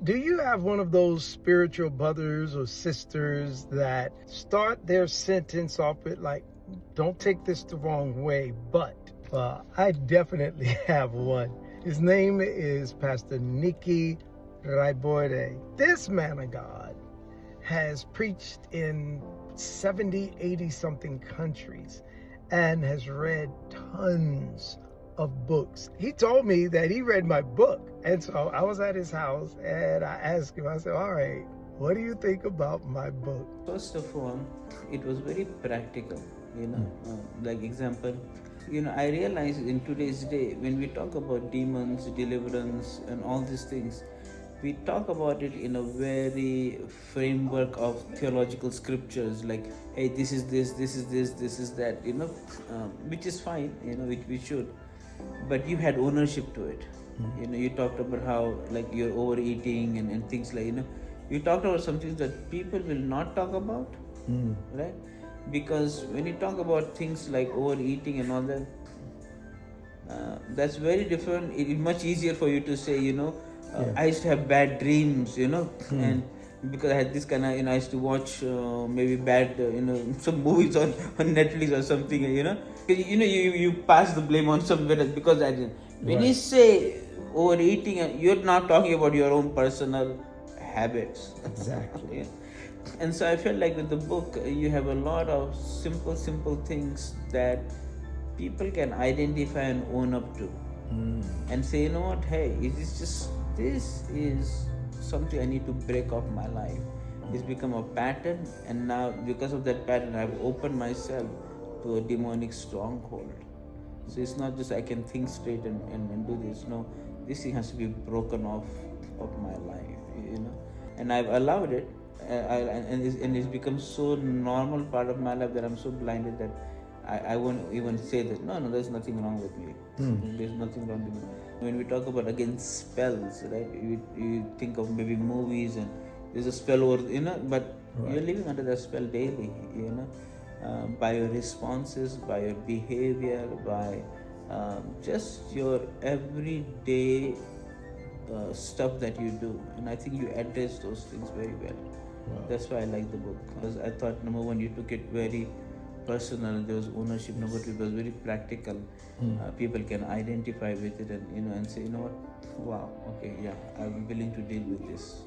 Do you have one of those spiritual brothers or sisters that start their sentence off with like, don't take this the wrong way, but I definitely have one. His name is Pastor Nicky Raiborde. This man of God has preached in 70, 80 something countries and has read tons of books. He told me that he read my book. And so I was at his house and I asked him, I said, all right, what do you think about my book? First of all, it was very practical, like example, I realize in today's day, when we talk about demons, deliverance, and all these things, we talk about it in a very framework of theological scriptures, like, hey, this is this, this is this, this is that, which is fine, which we should, but you had ownership to it. You talked about how like you're overeating and things like, you talked about some things that people will not talk about, right? Because when you talk about things like overeating and all that, that's very different. It's much easier for you to say, I used to have bad dreams, and because I had this kind of, I used to watch maybe bad, some movies on Netflix or something, you pass the blame on somewhere else because I didn't. When you say overeating, you're not talking about your own personal habits. Exactly. Yeah. And so I felt like with the book, you have a lot of simple things that people can identify and own up to, and say, you know what, hey, this is something I need to break off my life. It's become a pattern, and now because of that pattern, I've opened myself to a demonic stronghold. So it's not just I can think straight and do this. No, this thing has to be broken off of my life, and I've allowed it, and it's become so normal part of my life that I'm so blinded that I won't even say that, no, there's nothing wrong with me. There's nothing wrong with me. When we talk about, again, spells, right? You think of maybe movies and there's a spell over, but you're living under that spell daily, by your responses, by your behavior, by just your everyday stuff that you do. And I think you address those things very well. That's why I like the book, because I thought, number one, you took it very personal. There was ownership. Number two, it was very practical. People can identify with it, and and say, you know what, wow, okay, yeah, I'm willing to deal with this.